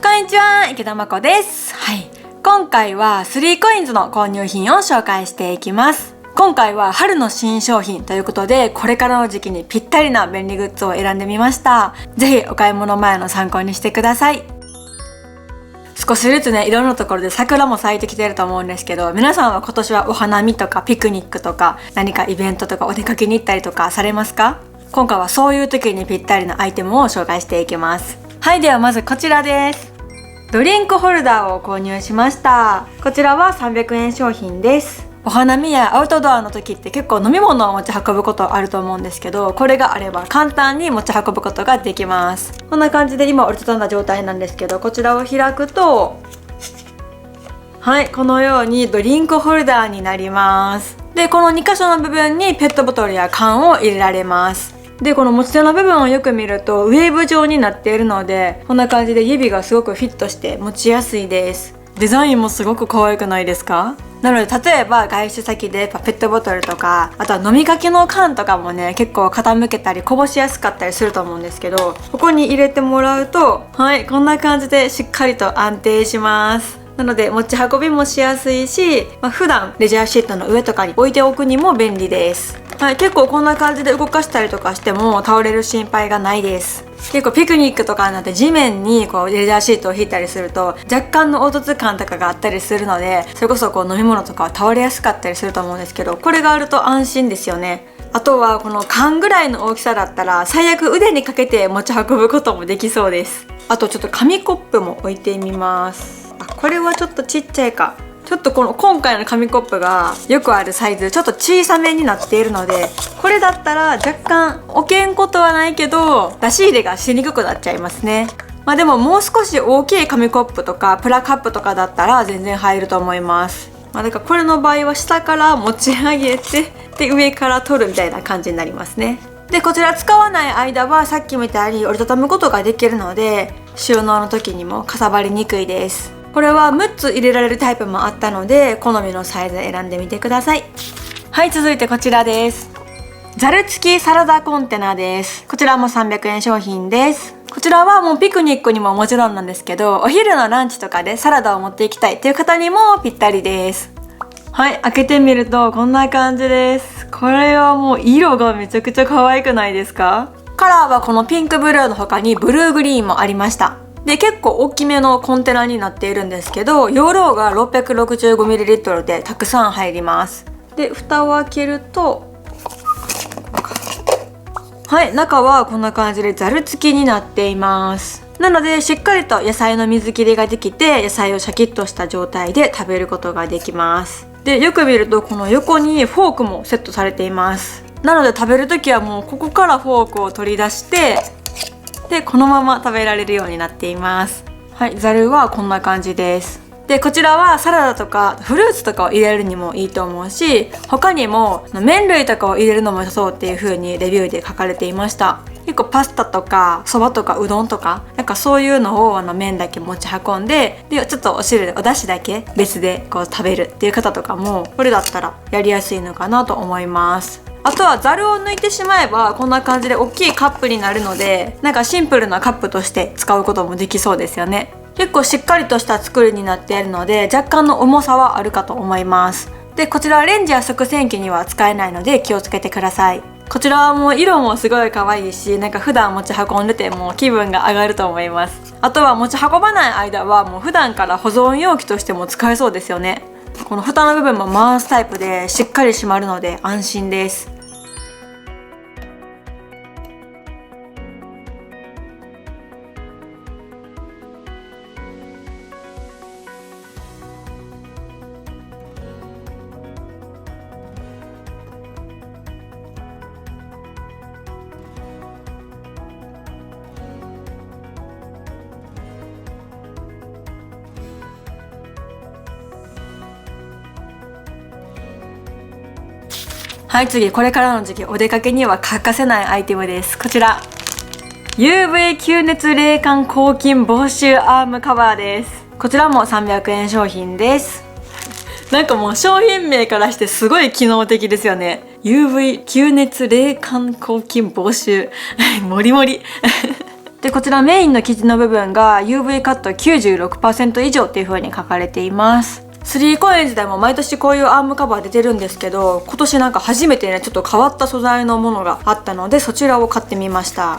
こんにちは、池田真子です。はい。今回は3COINSの購入品を紹介していきます。今回は春の新商品ということで、これからの時期にぴったりな便利グッズを選んでみました。ぜひお買い物前の参考にしてください。少しずつね、いろんなところで桜も咲いてきてると思うんですけど、皆さんは今年はお花見とかピクニックとか何かイベントとかお出かけに行ったりとかされますか？今回はそういう時にぴったりなアイテムを紹介していきます。はい、ではまずこちらです。ドリンクホルダーを購入しました。こちらは300円商品です。お花見やアウトドアの時って結構飲み物を持ち運ぶことあると思うんですけど、これがあれば簡単に持ち運ぶことができます。こんな感じで今折りたたんだ状態なんですけど、こちらを開くと、はい、このようにドリンクホルダーになります。で、この2箇所の部分にペットボトルや缶を入れられます。で、この持ち手の部分をよく見るとウェーブ状になっているので、こんな感じで指がすごくフィットして持ちやすいです。デザインもすごく可愛くないですか？なので例えば外出先でペットボトルとか、あとは飲みかけの缶とかもね、結構傾けたりこぼしやすかったりすると思うんですけど、ここに入れてもらうと、はい、こんな感じでしっかりと安定します。なので持ち運びもしやすいし、普段レジャーシートの上とかに置いておくにも便利です。はい、結構こんな感じで動かしたりとかしても倒れる心配がないです。結構ピクニックとかになって地面にこうレジャーシートを引いたりすると若干の凹凸感とかがあったりするので、それこそこう飲み物とかは倒れやすかったりすると思うんですけど、これがあると安心ですよね。あとはこの缶ぐらいの大きさだったら最悪腕にかけて持ち運ぶこともできそうです。あとちょっと紙コップも置いてみます。これはちょっとちっちゃいか。ちょっとこの今回の紙コップがよくあるサイズちょっと小さめになっているので、これだったら若干置けんことはないけど出し入れがしにくくなっちゃいますね。でももう少し大きい紙コップとかプラカップとかだったら全然入ると思います。だからこれの場合は下から持ち上げて、で上から取るみたいな感じになりますね。で、こちら使わない間はさっきみたいに折りたたむことができるので、収納の時にもかさばりにくいです。これは6つ入れられるタイプもあったので、好みのサイズ選んでみてください。はい、続いてこちらです。ザル付きサラダコンテナです。こちらも300円商品です。こちらはもうピクニックにももちろんなんですけど、お昼のランチとかでサラダを持っていきたいという方にもぴったりです。はい、開けてみるとこんな感じです。これはもう色がめちゃくちゃ可愛くないですか？カラーはこのピンクブルーの他にブルーグリーンもありました。で、結構大きめのコンテナになっているんですけど、容量が 665ml でたくさん入ります。で、蓋を開けると、はい、中はこんな感じでザル付きになっています。なのでしっかりと野菜の水切りができて、野菜をシャキッとした状態で食べることができます。で、よく見るとこの横にフォークもセットされています。なので食べるときはもうここからフォークを取り出して、で、このまま食べられるようになっています。はい、ザルはこんな感じです。で、こちらはサラダとかフルーツとかを入れるにもいいと思うし、他にも麺類とかを入れるのも良さそうっていう風にレビューで書かれていました。結構パスタとかそばとかうどんとか、なんかそういうのを麺だけ持ち運んで、でちょっとお汁お出汁だけ別でこう食べるっていう方とかも、これだったらやりやすいのかなと思います。あとはザルを抜いてしまえばこんな感じで大きいカップになるので、なんかシンプルなカップとして使うこともできそうですよね。結構しっかりとした作りになっているので、若干の重さはあるかと思います。で、こちらはレンジや食洗機には使えないので気をつけてください。こちらはもう色もすごい可愛いし、なんか普段持ち運んでても気分が上がると思います。あとは持ち運ばない間はもう普段から保存容器としても使えそうですよね。この蓋の部分も回すタイプでしっかり閉まるので安心です。はい、次、これからの時期お出かけには欠かせないアイテムです。こちら UV 吸熱冷感抗菌防臭アームカバーです。こちらも300円商品です。なんかもう商品名からしてすごい機能的ですよね。UV 吸熱冷感抗菌防臭もりもりでこちらメインの生地の部分が UV カット 96% 以上っていう風に書かれています。3COINS でも毎年こういうアームカバー出てるんですけど、今年なんか初めてねちょっと変わった素材のものがあったのでそちらを買ってみました。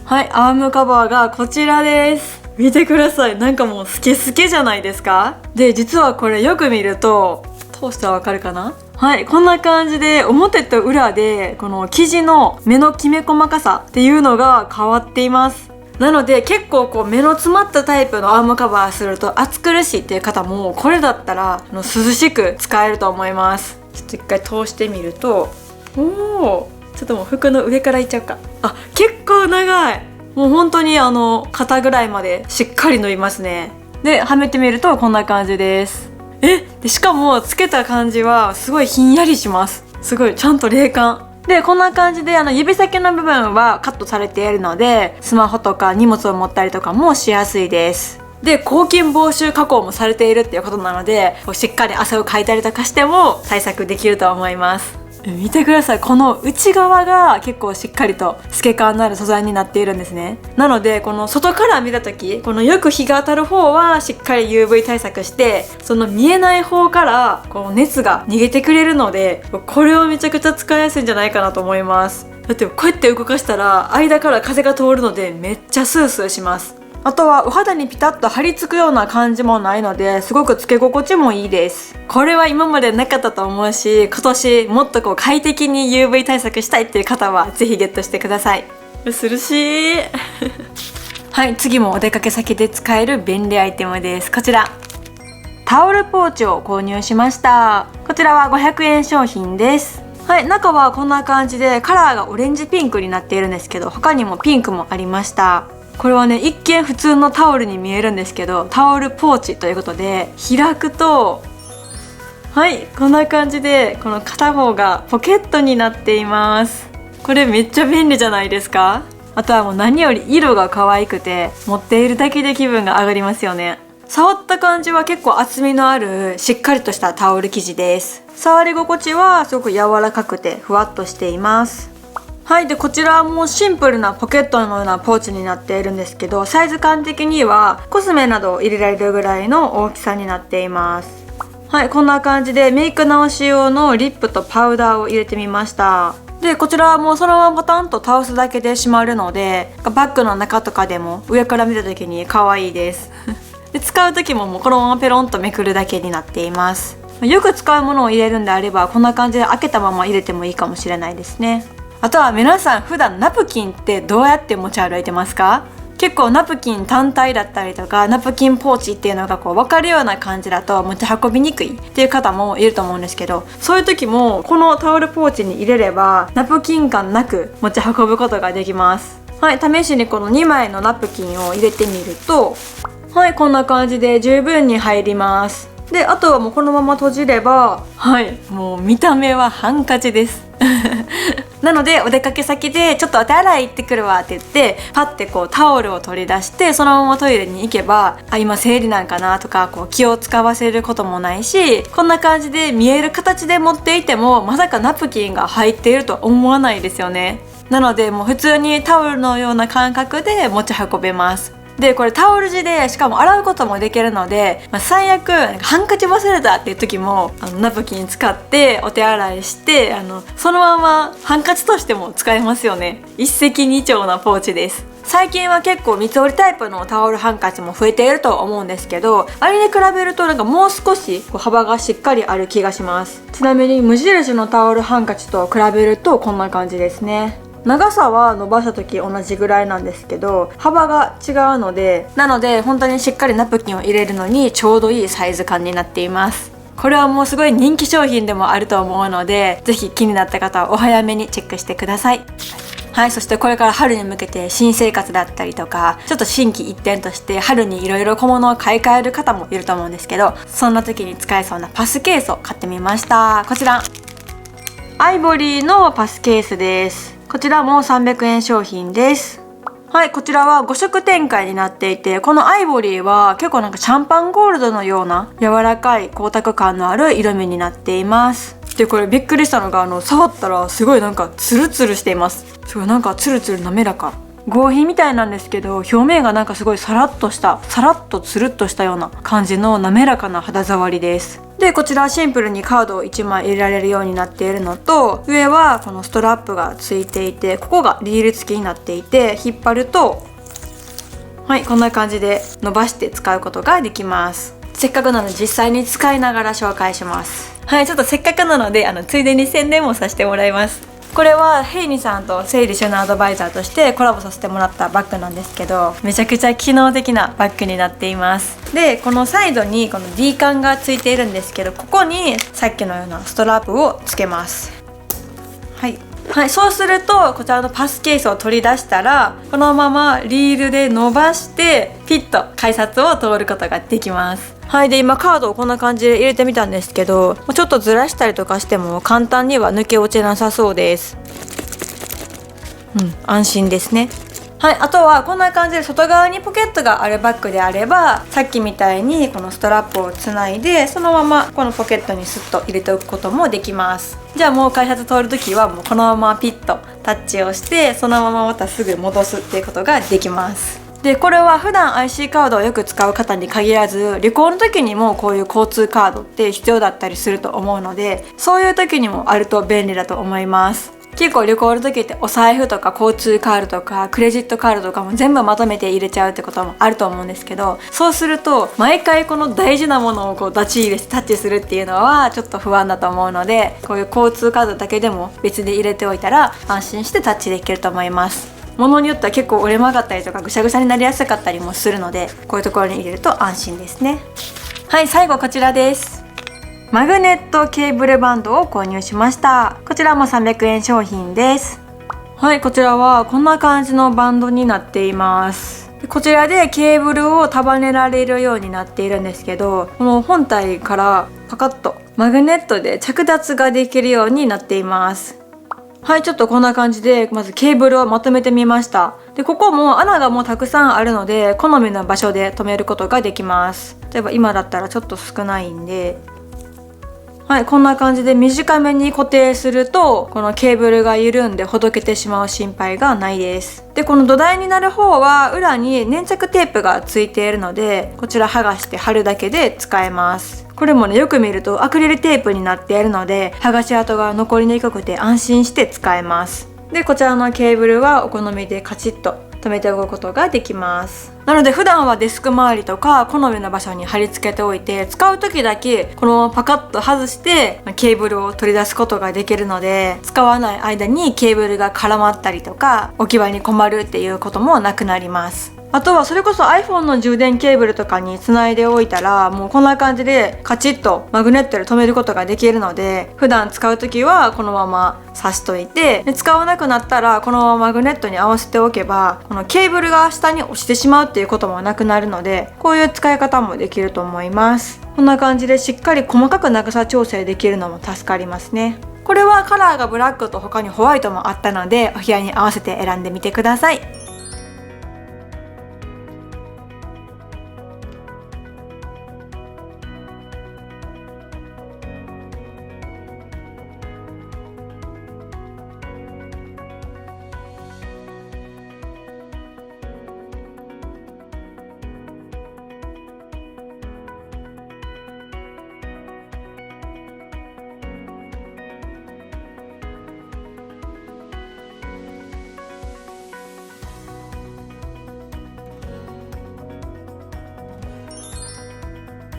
はい、アームカバーがこちらです。見てください、なんかもうスケスケじゃないですか。で実はこれよく見ると通したらわかるかな。はい、こんな感じで表と裏でこの生地の目のきめ細かさっていうのが変わっています。なので結構こう目の詰まったタイプのアームカバーすると暑苦しいっていう方もこれだったら涼しく使えると思います。ちょっと一回通してみると、おお、ちょっともう服の上からいっちゃうか。あ、結構長い。もう本当に肩ぐらいまでしっかり伸びますね。ではめてみるとこんな感じです。でしかもつけた感じはすごいひんやりします。すごいちゃんと冷感で、こんな感じで指先の部分はカットされているのでスマホとか荷物を持ったりとかもしやすいです。で抗菌防臭加工もされているっていうことなのでしっかり汗をかいたりとかしても対策できると思います。見てください、この内側が結構しっかりと透け感のある素材になっているんですね。なのでこの外から見た時このよく日が当たる方はしっかり UV 対策して、その見えない方からこう熱が逃げてくれるのでこれはめちゃくちゃ使いやすいんじゃないかなと思います。だってこうやって動かしたら間から風が通るのでめっちゃスースーします。あとはお肌にピタッと張り付くような感じもないのですごくつけ心地もいいです。これは今までなかったと思うし、今年もっとこう快適に UV 対策したいっていう方はぜひゲットしてください。涼しいはい、次もお出かけ先で使える便利アイテムです。こちらタオルポーチを購入しました。こちらは500円商品です。はい、中はこんな感じでカラーがオレンジピンクになっているんですけど、他にもピンクもありました。これはね一見普通のタオルに見えるんですけどタオルポーチということで、開くとはいこんな感じでこの片方がポケットになっています。これめっちゃ便利じゃないですか。あとはもう何より色が可愛くて持っているだけで気分が上がりますよね。触った感じは結構厚みのあるしっかりとしたタオル生地です。触り心地はすごく柔らかくてふわっとしています。はい、でこちらはもうシンプルなポケットのようなポーチになっているんですけど、サイズ感的にはコスメなどを入れられるぐらいの大きさになっています。はい、こんな感じでメイク直し用のリップとパウダーを入れてみました。でこちらはもうそのままボタンと倒すだけで閉まるのでバッグの中とかでも上から見た時に可愛いですで使う時ももうこのままペロンとめくるだけになっています。よく使うものを入れるんであればこんな感じで開けたまま入れてもいいかもしれないですね。あとは皆さん普段ナプキンってどうやって持ち歩いてますか？結構ナプキン単体だったりとかナプキンポーチっていうのがこう分かるような感じだと持ち運びにくいっていう方もいると思うんですけど、そういう時もこのタオルポーチに入れればナプキン感なく持ち運ぶことができます。はい、試しにこの2枚のナプキンを入れてみるとはいこんな感じで十分に入ります。であとはもうこのまま閉じればはいもう見た目はハンカチですなのでお出かけ先でちょっとお手洗い行ってくるわって言ってパッてこうタオルを取り出してそのままトイレに行けば今生理なんかなとかこう気を使わせることもないし、こんな感じで見える形で持っていてもまさかナプキンが入っているとは思わないですよね。なのでもう普通にタオルのような感覚で持ち運べます。でこれタオル地でしかも洗うこともできるので、最悪ハンカチ忘れたっていう時もナプキン使ってお手洗いしてそのままハンカチとしても使えますよね。一石二鳥なポーチです。最近は結構三つ折りタイプのタオルハンカチも増えていると思うんですけど、あれに比べるとなんかもう少し幅がしっかりある気がします。ちなみに無印のタオルハンカチと比べるとこんな感じですね。長さは伸ばした時同じぐらいなんですけど幅が違うので本当にしっかりナプキンを入れるのにちょうどいいサイズ感になっています。これはもうすごい人気商品でもあると思うのでぜひ気になった方はお早めにチェックしてください。はい、そしてこれから春に向けて新生活だったりとかちょっと心機一転として春にいろいろ小物を買い替える方もいると思うんですけど、そんな時に使えそうなパスケースを買ってみました。こちらアイボリーのパスケースです。こちらも300円商品です。はい、こちらは5色展開になっていて、このアイボリーは結構なんかシャンパンゴールドのような柔らかい光沢感のある色味になっています。でこれびっくりしたのが触ったらすごいなんかツルツルしています。すごいなんかツルツル滑らか合皮みたいなんですけど、表面がなんかすごいサラッとつるっとしたような感じの滑らかな肌触りです。でこちらシンプルにカードを1枚入れられるようになっているのと、上はこのストラップがついていて、ここがリール付きになっていて、引っ張るとはいこんな感じで伸ばして使うことができます。せっかくなので実際に使いながら紹介します。はい、ちょっとせっかくなのでついでに宣伝もさせてもらいます。これはヘイニさんと整理収納アドバイザーとしてコラボさせてもらったバッグなんですけど、めちゃくちゃ機能的なバッグになっています。でこのサイドにこの D カンがついているんですけど、ここにさっきのようなストラップをつけます。はい、そうするとこちらのパスケースを取り出したら、このままリールで伸ばしてピッと改札を通ることができます。はい、で今カードをこんな感じで入れてみたんですけど、ちょっとずらしたりとかしても簡単には抜け落ちなさそうです。安心ですね。はい、あとはこんな感じで外側にポケットがあるバッグであれば、さっきみたいにこのストラップをつないでそのままこのポケットにスッと入れておくこともできます。じゃあもう改札通るときはもうこのままピッとタッチをして、そのまままたすぐ戻すっていうことができます。でこれは普段 IC カードをよく使う方に限らず、旅行の時にもこういう交通カードって必要だったりすると思うので、そういう時にもあると便利だと思います。結構旅行の時ってお財布とか交通カードとかクレジットカードとかも全部まとめて入れちゃうってこともあると思うんですけど、そうすると毎回この大事なものを出し入れしてタッチするっていうのはちょっと不安だと思うので、こういう交通カードだけでも別で入れておいたら安心してタッチできると思います。物によっては結構折れ曲がったりとかぐしゃぐしゃになりやすかったりもするので、こういうところに入れると安心ですね。はい、最後こちらです。マグネットケーブルバンドを購入しました。こちらも300円商品です。はい、こちらはこんな感じのバンドになっています。こちらでケーブルを束ねられるようになっているんですけど、この本体からパカッとマグネットで着脱ができるようになっています。はい、ちょっとこんな感じでまずケーブルをまとめてみました。でここも穴がもうたくさんあるので、好みの場所で留めることができます。例えば今だったらちょっと少ないんで、はい、こんな感じで短めに固定すると、このケーブルが緩んでほどけてしまう心配がないです。でこの土台になる方は裏に粘着テープがついているので、こちら剥がして貼るだけで使えます。これもね、よく見るとアクリルテープになっているので、剥がし跡が残りにくくて安心して使えます。でこちらのケーブルはお好みでカチッと留めておくことができます。なので普段はデスク周りとか好みの場所に貼り付けておいて、使う時だけこのパカッと外してケーブルを取り出すことができるので、使わない間にケーブルが絡まったりとか置き場に困るっていうこともなくなります。あとはそれこそ iPhone の充電ケーブルとかにつないでおいたら、もうこんな感じでカチッとマグネットで留めることができるので、普段使う時はこのまま挿しといて、で使わなくなったらこのままマグネットに合わせておけば、このケーブルが下に落ちてしまうっていうこともなくなるので、こういう使い方もできると思います。こんな感じでしっかり細かく長さ調整できるのも助かりますね。これはカラーがブラックと他にホワイトもあったので、お部屋に合わせて選んでみてください。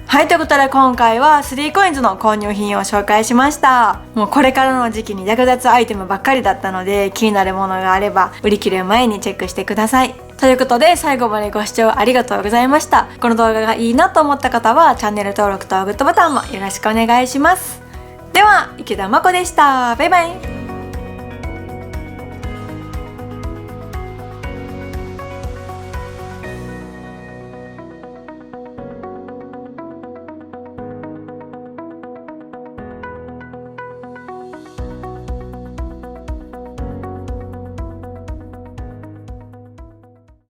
はい、ということで今回は 3COINS の購入品を紹介しました。もうこれからの時期に役立つアイテムばっかりだったので、気になるものがあれば売り切れる前にチェックしてください。ということで最後までご視聴ありがとうございました。この動画がいいなと思った方はチャンネル登録とグッドボタンもよろしくお願いします。では池田真子でした。バイバイ。